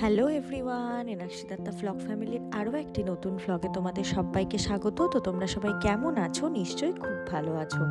Hello everyone, এনাক্ষিদাত্তা vlog ফ্যামিলির আরও একটি নতুন ভ্লগে তোমাদের সবাইকে স্বাগত। তো তোমরা সবাই কেমন আছো? নিশ্চয়ই খুব ভালো আছো,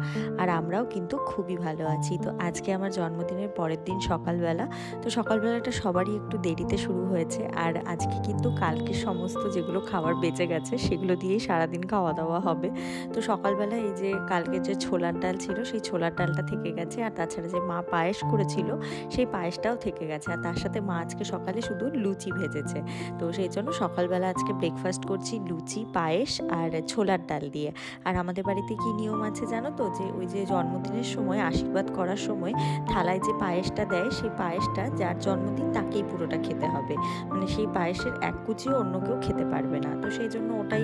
আর আমরাও কিন্তু খুবই ভালো আছি। তো আজকে আমার জন্মদিনের পরের দিন সকালবেলা, তো সকালবেলাটা সবারই একটু দেরিতে শুরু হয়েছে। আর আজকে কিন্তু কালকে সমস্ত যেগুলো খাবার বেঁচে গেছে সেগুলো দিয়েই সারাদিন খাওয়া দাওয়া হবে। তো সকালবেলা এই যে কালকে যে ছোলার ডাল ছিল সেই ছোলার ডালটা থেকে গেছে, আর তাছাড়া যে মা পায়েস করেছিল সেই পায়েসটাও থেকে গেছে। আর তার সাথে মা আজকে সকালে শুধু লুচি ভেজেছে। তো সেই জন্য সকালবেলা আজকে ব্রেকফাস্ট করছি লুচি, পায়েস আর ছোলার ডাল দিয়ে। আর আমাদের বাড়িতে কি নিয়ম আছে জানো তো, যে ওই যে জন্মদিনের সময় আশীর্বাদ করার সময় থালায় যে পায়েসটা দেয় সেই পায়েসটা যার জন্মদিন তাকেই পুরোটা খেতে হবে, মানে সেই পায়েসের এক কুচিও অন্য কেউ খেতে পারবে না। তো সেই জন্য ওটাই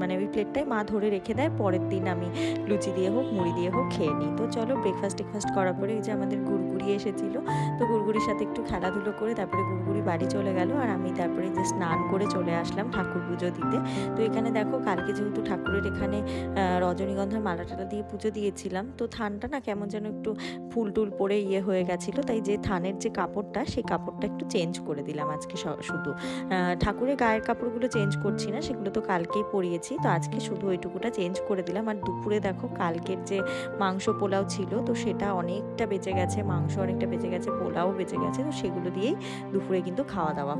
মানে ওই প্লেটটাই মা ধরে রেখে দেয়, পরের দিন আমি লুচি দিয়ে হোক মুড়ি দিয়ে হোক খেয়ে নিই। তো চলো ব্রেকফাস্ট করার পরে এই যে আমাদের গুড়গুড়ি এসেছিল, তো গুড়গুড়ির সাথে একটু খেলাধুলো করে তারপরে গুড়গুড়ি বাড়ি চলে গেল, আর আমি তারপরে যে স্নান করে চলে আসলাম ঠাকুর পুজো দিতে। তো এখানে দেখো কালকে যেহেতু ঠাকুরের এখানে রজনীগন্ধার মালা টালা দিয়ে পুজো দিয়েছিলাম, তো থানটা না কেমন যেন একটু ফুল টুল পরে হয়ে গেছিলো, তাই যে থানের যে কাপড়টা সেই কাপড়টা একটু চেঞ্জ করে দিলাম আজকে। শুধু ঠাকুরের গায়ের কাপড়গুলো চেঞ্জ করছি না, সেগুলো তো কালকেই পরিয়েছি, তো আজকে শুধু ওইটুকুটা চেঞ্জ করে দিলাম। আর দুপুরে দেখো কালকের যে মাংস পোলাও ছিল, তো সেটা অনেকটা বেঁচে গেছে, মাংস অনেকটা বেঁচে গেছে, পোলাও বেঁচে গেছে, তো সেগুলো দিয়েই দুপুরে কিন্তু খাওয়া দাওয়া।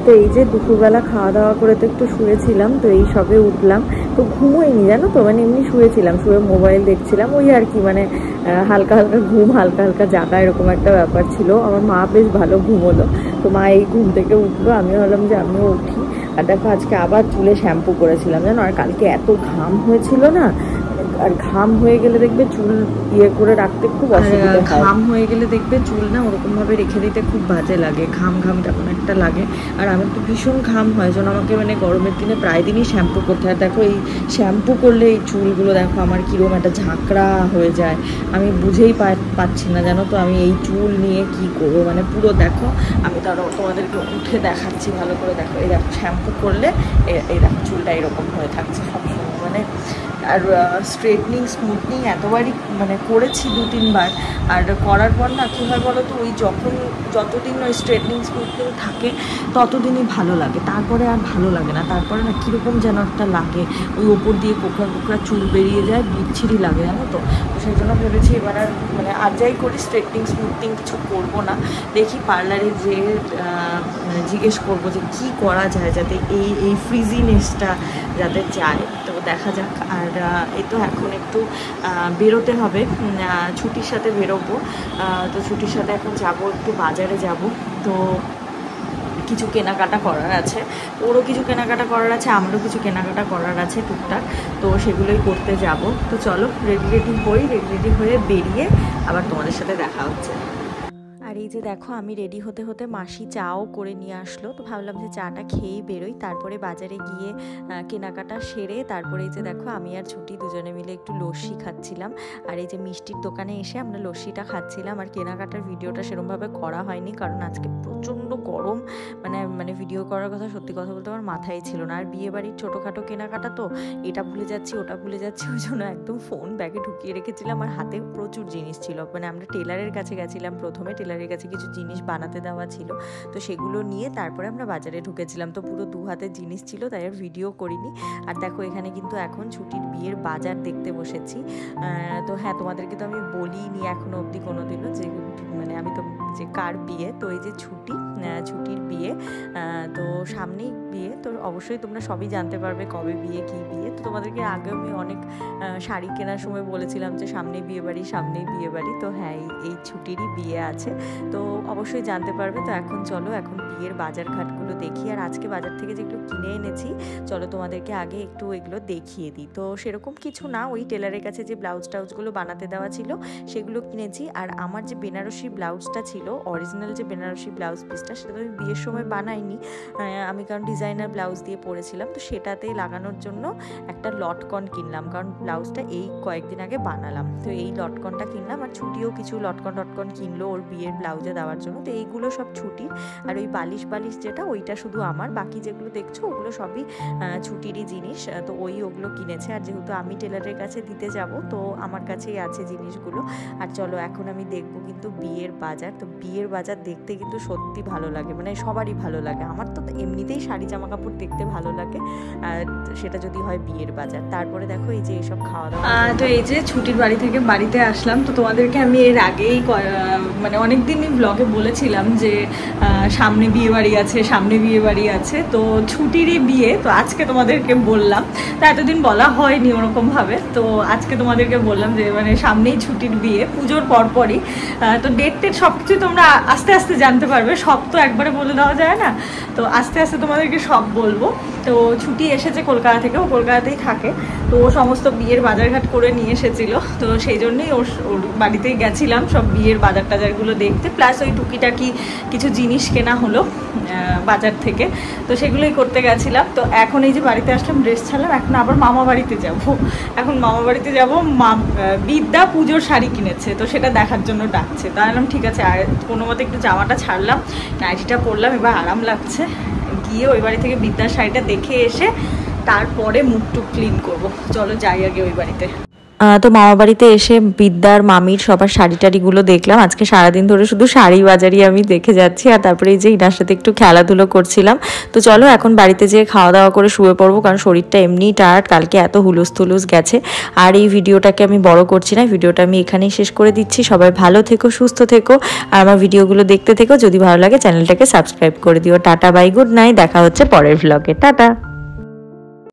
তো এই যে দুপুরবেলা খাওয়া দাওয়া করে তো একটু শুয়েছিলাম, তো এই সবে উঠলাম। তো ঘুমোইনি জানো তো, মানে এমনি শুয়েছিলাম, শুয়ে মোবাইল দেখছিলাম, ওই আর কি, মানে হালকা হালকা ঘুম, হালকা হালকা জাগা, এরকম একটা ব্যাপার ছিল। আমার মা বেশ ভালো ঘুমোলো, তো মা এই ঘুম থেকে উঠলো, আমি ভাবলাম যে আমিও উঠি। আর দেখো আজকে আবার চুলে শ্যাম্পু করেছিলাম জানো, আর কালকে এত ঘাম হয়েছিল না, আর ঘাম হয়ে গেলে দেখবে চুল করে রাখতে খুব অসুবিধা হয়। ঘাম হয়ে গেলে দেখবে চুল না ওরকম ভাবে রেখে দিতে খুব বাজে লাগে, ঘাম ঘাম তেমন একটা লাগে। আর আমার তো ভীষণ ঘাম হয়, যেন আমাকে মানে গরমের দিনে প্রায় দিনই শ্যাম্পু করতে হয়। দেখো এই শ্যাম্পু করলে এই চুলগুলো দেখো আমার কিরকম একটা ঝাঁকড়া হয়ে যায়, আমি বুঝেই পাচ্ছি না জানো তো আমি এই চুল নিয়ে কি করবো। মানে পুরো দেখো, আমি তারও তোমাদেরকে উঠে দেখাচ্ছি ভালো করে, দেখো এই দেখো শ্যাম্পু করলে এই দেখো চুলটা এরকম হয়ে থাকছে সবসময়। মানে আর স্ট্রেটনিং স্মুথনিং এতবারই মানে করেছি 2-3 বার, আর করার পর না কী হয় বলো তো, ওই যতদিন ওই স্ট্রেটনিং স্মুথনিং থাকে ততদিনই ভালো লাগে, তারপরে আর ভালো লাগে না। তারপরে না কীরকম যেন একটা লাগে, ওই ওপর দিয়ে কোকড়া কোকড়া চুল বেরিয়ে যায়, বিচ্ছিরি লাগে জানো তো। সেই জন্য ভেবেছি এবার আর মানে আর যাই করি স্ট্রেটনিং স্মুথনিং কিছু করবো না। দেখি পার্লারে যেয়ে মানে জিজ্ঞেস করবো যে কী করা যায় যাতে এই ফ্রিজিনেসটা যাতে যায়, তো দেখা যাক। আর এই তো এখন একটু বেরোতে হবে, ছুটির সাথে বেরোবো। তো ছুটির সাথে এখন যাব, একটু বাজারে যাব, তো কিছু কেনাকাটা করার আছে, ওরও কিছু কেনাকাটা করার আছে, আমারও কিছু কেনাকাটা করার আছে টুকটাক, তো সেগুলোই করতে যাব। তো চলো রেডি হয়ে বেরিয়ে আবার তোমাদের সাথে দেখা হচ্ছে। আর এই যে দেখো আমি রেডি হতে হতে মাসি চাও করে নিয়ে আসলো, তো ভাবলাম যে চাটা খেয়েই বেরোই, তারপরে বাজারে গিয়ে কেনাকাটা সেরে তারপরে এই যে দেখো আমি আর ছুটি দুজনে মিলে একটু লস্যি খাচ্ছিলাম। আর এই যে মিষ্টির দোকানে এসে আমরা লস্যিটা খাচ্ছিলাম। আর কেনাকাটার ভিডিওটা সেরকমভাবে করা হয়নি, কারণ আজকে প্রচণ্ড গরম, মানে ভিডিও করার কথা সত্যি কথা বলতে আমার মাথায় ছিল না। আর বিয়ে বাড়ির ছোটোখাটো কেনাকাটা তো, এটা ভুলে যাচ্ছি ওটা ভুলে যাচ্ছি, ওই জন্য একদম ফোন ব্যাগে ঢুকিয়ে রেখেছিলাম। আর হাতে প্রচুর জিনিস ছিল, মানে আমরা টেলারের কাছে গেছিলাম প্রথমে, টেলারের কাছে কিছু জিনিস বানাতে দেওয়া ছিল, তো সেগুলো নিয়ে তারপরে আমরা বাজারে ঢুকেছিলাম। তো পুরো 2 হাতের জিনিস ছিল, তাই আর ভিডিও করিনি। আর দেখো এখানে কিন্তু এখন ছুটির বিয়ের বাজার দেখতে বসেছি। তো হ্যাঁ, তোমাদেরকে তো আমি বলিনি এখনো অবধি কোনোদিনও যে মানে আমি তো যে কার বিয়ে। তো এই যে ছুটির বিয়ে, তো সামনেই বিয়ে, তো অবশ্যই তোমরা সবই জানতে পারবে কবে বিয়ে কী বিয়ে। তো তোমাদেরকে আগেও আমি অনেক শাড়ি কেনার সময় বলেছিলাম যে সামনেই বিয়ে বাড়ি, তো হ্যাঁ এই ছুটিরই বিয়ে আছে, তো অবশ্যই জানতে পারবে। তো এখন চলো, এখন বিয়ের বাজার ঘাটগুলো দেখি। আর আজকে বাজার থেকে যেগুলো কিনে এনেছি চলো তোমাদেরকে আগে একটু এগুলো দেখিয়ে দিই। তো সেরকম কিছু না, ওই টেলারের কাছে যে টাউজগুলো বানাতে দেওয়া ছিল সেগুলো কিনেছি। আর আমার যে বেনারসি ব্লাউজটা ছিল, অরিজিনাল যে বেনারসি ব্লাউজ পিসটা, সেটা তো আমি বিয়ের সময় বানাইনি, আমি কারণ ডিজাইনার ব্লাউজ দিয়ে পরেছিলাম, তো সেটাতে লাগানোর জন্য একটা লটকন কিনলাম, কারণ ব্লাউজটা এই কয়েকদিন আগে বানালাম, তো এই লটকনটা কিনলাম। আর ছুটিও কিছু লটকন কিনলো ওর বিয়ের ব্লাউজে দেওয়ার জন্য, তো এইগুলো সব ছুটির। আর ওই বালিশ যেটা, ওইটা শুধু আমার, বাকি যেগুলো দেখছো ওগুলো সবই ছুটিরই জিনিস, তো ওগুলো কিনেছে। আর যেহেতু আমি টেলারের কাছে দিতে যাব, তো আমার কাছেই আছে জিনিসগুলো। আর চলো এখন আমি দেখবো কিন্তু বিয়ের বাজার, তো বিয়ের বাজার দেখতে কিন্তু সত্যি ভালো ভালো লাগে, মানে সবারই ভালো লাগে। আমার তো এমনিতেই শাড়ি জামা কাপড় দেখতে ভালো লাগে, আর সেটা যদি হয় বিয়ের বাজার। তারপরে দেখো এই যে এইসব খাওয়া দাওয়া। তো এই যে ছুটির বাড়ি থেকে বাড়িতে আসলাম। তো তোমাদেরকে আমি এর আগেই মানে অনেক দিনই ব্লগে বলেছিলাম যে সামনে বিয়ে বাড়ি আছে, সামনে বিয়ে বাড়ি আছে, তো ছুটিরই বিয়ে। তো আজকে তোমাদেরকে বললাম, তা এতদিন বলা হয়নি ওরকমভাবে, তো আজকে তোমাদেরকে বললাম যে মানে সামনেই ছুটির বিয়ে, পুজোর পরপরই। তো ডেট টেট সব কিছু তোমরা আস্তে আস্তে জানতে পারবে, সব তো একবারে বলে দেওয়া যায় না, তো আস্তে আস্তে তোমাদেরকে সব বলবো। তো ছুটি এসেছে কলকাতা থেকে, ও কলকাতাতেই থাকে, তো ও সমস্ত বিয়ের বাজারঘাট করে নিয়ে এসেছিলো, তো সেই জন্যই ওর বাড়িতেই গেছিলাম সব বিয়ের বাজার টাজারগুলো দেখতে, প্লাস ওই টুকিটাকি কিছু জিনিস কেনা হলো বাজার থেকে, তো সেগুলোই করতে গেছিলাম। তো এখন এই যে বাড়িতে আসলাম, ড্রেস ছাড়লাম, এখন আবার মামা বাড়িতে যাব। এখন মামা বাড়িতে যাব, বিদ্যা পুজোর শাড়ি কিনেছে, তো সেটা দেখার জন্য ডাকছে। তাই বললাম ঠিক আছে, আর কোনো মতে একটু জামাটা ছাড়লাম, নাইটিটা পরলাম, এবার আরাম লাগছে। গিয়ে ওই বাড়ি থেকে বিদ্যার শাড়িটা দেখে এসে তারপরে মুখ টুক ক্লিন করবো। চলো যাই আগে ওই বাড়িতে। তো মামা বাড়িতে এসে বিদ্যার মামির সবার শাড়ি টাড়িগুলো দেখলাম। আজকে সারাদিন ধরে শুধু শাড়ি বাজারই আমি দেখে যাচ্ছি, আর তারপরে এই যে ইনার সাথে একটু খেলাধুলো করছিলাম। তো চলো এখন বাড়িতে যেয়ে খাওয়া দাওয়া করে শুয়ে পড়বো, কারণ শরীরটা এমনিই টায়ার্ড, কালকে এত হুলুস থুলুস গেছে। আর এই ভিডিওটাকে আমি বড় করছি না, ভিডিওটা আমি এখানেই শেষ করে দিচ্ছি। সবাই ভালো থেকো, সুস্থ থেকো, আর আমার ভিডিওগুলো দেখতে থেকো। যদি ভালো লাগে চ্যানেলটাকে সাবস্ক্রাইব করে দিও। টাটা, বাই, গুড নাইট, দেখা হচ্ছে পরের ভ্লগে। টাটা।